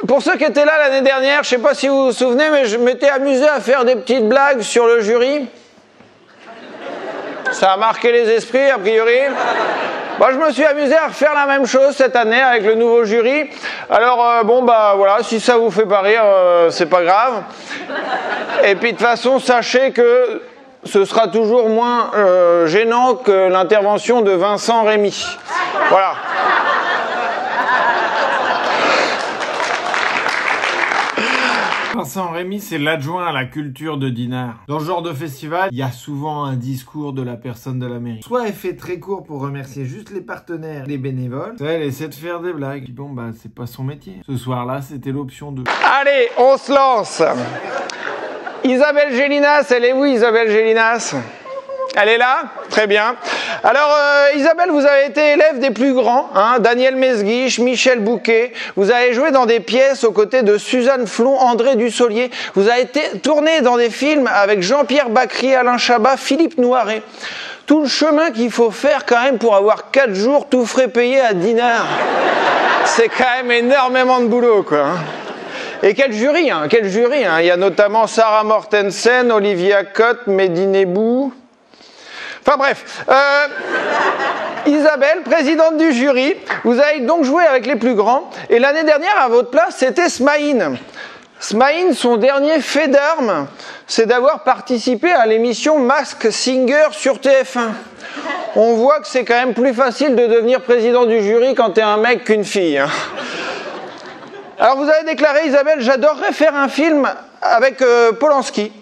Pour ceux qui étaient là l'année dernière, je sais pas si vous vous souvenez, mais je m'étais amusé à faire des petites blagues sur le jury. Ça a marqué les esprits, a priori. Moi, je me suis amusé à refaire la même chose cette année avec le nouveau jury. Alors, bon, bah voilà, si ça vous fait pas rire, c'est pas grave. Et puis, de toute façon, sachez que ce sera toujours moins gênant que l'intervention de Vincent Rémy. Voilà. Vincent Rémy, c'est l'adjoint à la culture de Dinard. Dans ce genre de festival, il y a souvent un discours de la personne de la mairie. Soit elle fait très court pour remercier juste les partenaires, les bénévoles, soit elle essaie de faire des blagues. Puis bon, bah c'est pas son métier. Ce soir-là, c'était l'option 2. Allez, on se lance. Isabelle Gélinas, elle est où Isabelle Gélinas? Elle est là? Très bien. Alors, Isabelle, vous avez été élève des plus grands, hein, Daniel Mesguich, Michel Bouquet. Vous avez joué dans des pièces aux côtés de Suzanne Flon, André Dussolier. Vous avez été tourné dans des films avec Jean-Pierre Bacry, Alain Chabat, Philippe Noiret. Tout le chemin qu'il faut faire quand même pour avoir 4 jours tout frais payés à Dinard. C'est quand même énormément de boulot, quoi. Hein. Et quel jury, hein, quel jury, hein. Il y a notamment Sarah Mortensen, Olivia Cotte, Mehdi Nebou. Enfin bref, Isabelle, présidente du jury, vous avez donc joué avec les plus grands, et l'année dernière, à votre place, c'était Smaïn. Smaïn, son dernier fait d'armes, c'est d'avoir participé à l'émission Mask Singer sur TF1. On voit que c'est quand même plus facile de devenir président du jury quand t'es un mec qu'une fille. Hein. Alors vous avez déclaré, Isabelle, j'adorerais faire un film avec Polanski.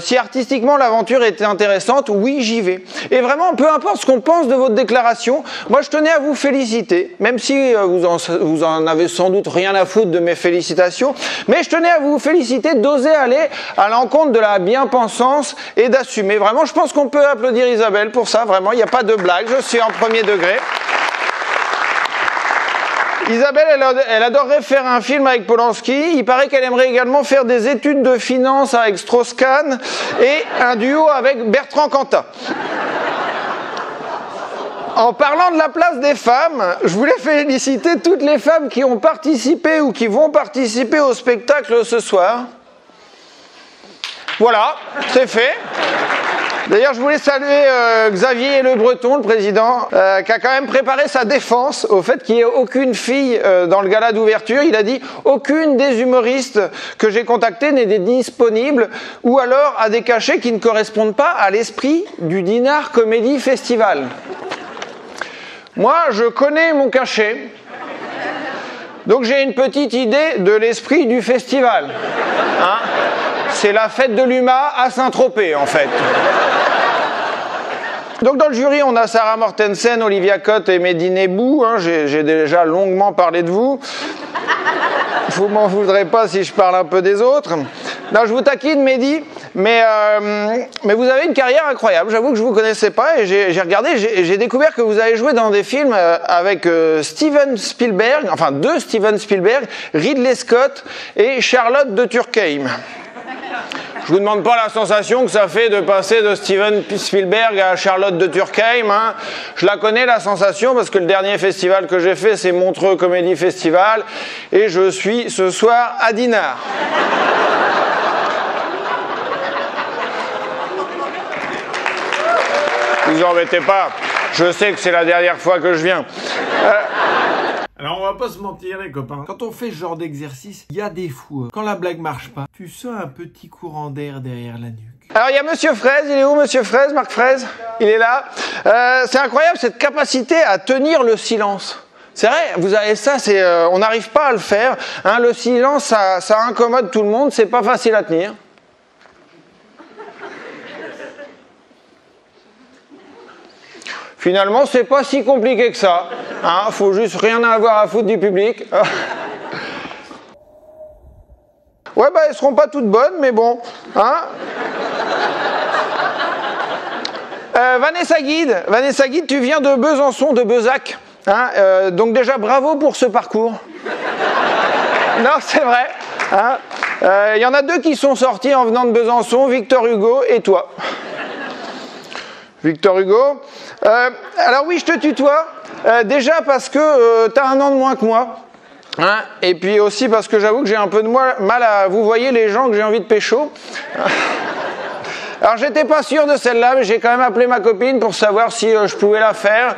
Si artistiquement l'aventure était intéressante, oui, j'y vais. Et vraiment, peu importe ce qu'on pense de votre déclaration, moi je tenais à vous féliciter, même si vous en avez sans doute rien à foutre de mes félicitations, mais je tenais à vous féliciter d'oser aller à l'encontre de la bien-pensance et d'assumer. Vraiment, je pense qu'on peut applaudir Isabelle pour ça, vraiment, il n'y a pas de blague, je suis en premier degré. Isabelle, elle adorerait faire un film avec Polanski. Il paraît qu'elle aimerait également faire des études de finance avec Strauss-Kahn et un duo avec Bertrand Cantat. En parlant de la place des femmes, je voulais féliciter toutes les femmes qui ont participé ou qui vont participer au spectacle ce soir. Voilà, c'est fait. D'ailleurs, je voulais saluer Xavier Le Breton, le président, qui a quand même préparé sa défense au fait qu'il n'y ait aucune fille dans le gala d'ouverture. Il a dit « Aucune des humoristes que j'ai contactées n'est disponible ou alors à des cachets qui ne correspondent pas à l'esprit du Dinard Comedy Festival. » Moi, je connais mon cachet, donc j'ai une petite idée de l'esprit du festival. Hein ? C'est la fête de l'UMA à Saint-Tropez, en fait. Donc dans le jury, on a Sarah Mortensen, Olivia Cotte et Mehdi Nebou. Hein, j'ai déjà longuement parlé de vous. Vous m'en voudrez pas si je parle un peu des autres. Non, je vous taquine, Mehdi, mais vous avez une carrière incroyable. J'avoue que je vous connaissais pas et j'ai regardé, j'ai découvert que vous avez joué dans des films avec Steven Spielberg, enfin deux Steven Spielberg, Ridley Scott et Charlotte de Turckheim. Je vous demande pas la sensation que ça fait de passer de Steven Spielberg à Charlotte de Turckheim. Hein. Je la connais, la sensation, parce que le dernier festival que j'ai fait, c'est Montreux Comédie Festival. Et je suis ce soir à Dinard. Vous embêtez pas. Je sais que c'est la dernière fois que je viens. Alors on va pas se mentir les copains, quand on fait ce genre d'exercice, il y a des fois, quand la blague marche pas, tu sens un petit courant d'air derrière la nuque. Alors il y a Monsieur Fraise, il est où Monsieur Fraise, Marc Fraise? Il est là. C'est incroyable cette capacité à tenir le silence. C'est vrai, vous avez ça, on n'arrive pas à le faire. Hein, le silence, ça incommode tout le monde, c'est pas facile à tenir. Finalement, c'est pas si compliqué que ça. Hein, faut juste rien avoir à foutre du public. Ouais, bah, elles seront pas toutes bonnes, mais bon. Hein. Vanessa Guide, tu viens de Besançon, de Bezac. Hein, donc déjà, bravo pour ce parcours. Non, c'est vrai. Hein. Y en a deux qui sont sortis en venant de Besançon, Victor Hugo et toi. Victor Hugo. Alors oui, je te tutoie. Déjà parce que t'as un an de moins que moi. Hein, et puis aussi parce que j'avoue que j'ai un peu de mal à vous voyez les gens que j'ai envie de pécho. Alors j'étais pas sûr de celle-là, mais j'ai quand même appelé ma copine pour savoir si je pouvais la faire.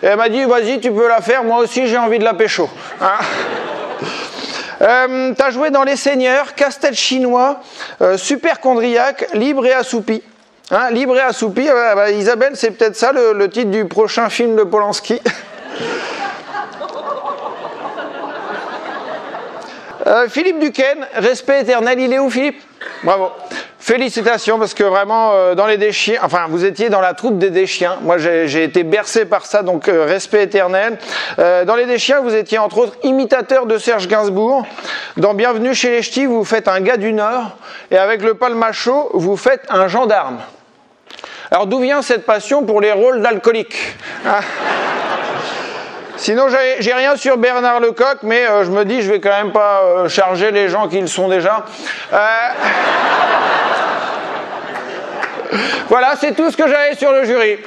Et elle m'a dit vas-y tu peux la faire, moi aussi j'ai envie de la pécho. Hein. T'as joué dans Les Seigneurs, Castel chinois, Superchondriaque, Libre et assoupi. Hein, Libre et assoupi, Isabelle, c'est peut-être ça le titre du prochain film de Polanski. Philippe Duquesne, Respect éternel, il est où Philippe? Bravo. Félicitations parce que vraiment dans les Deschiens, enfin vous étiez dans la troupe des Deschiens, moi j'ai été bercé par ça, donc respect éternel. Dans les Deschiens vous étiez entre autres imitateur de Serge Gainsbourg, dans Bienvenue chez les Ch'tis vous faites un gars du Nord, et avec le Palmachot vous faites un gendarme. Alors d'où vient cette passion pour les rôles d'alcoolique, hein? Sinon, j'ai rien sur Bernard Lecoq, mais je me dis, je vais quand même pas charger les gens qui le sont déjà. Voilà, c'est tout ce que j'avais sur le jury.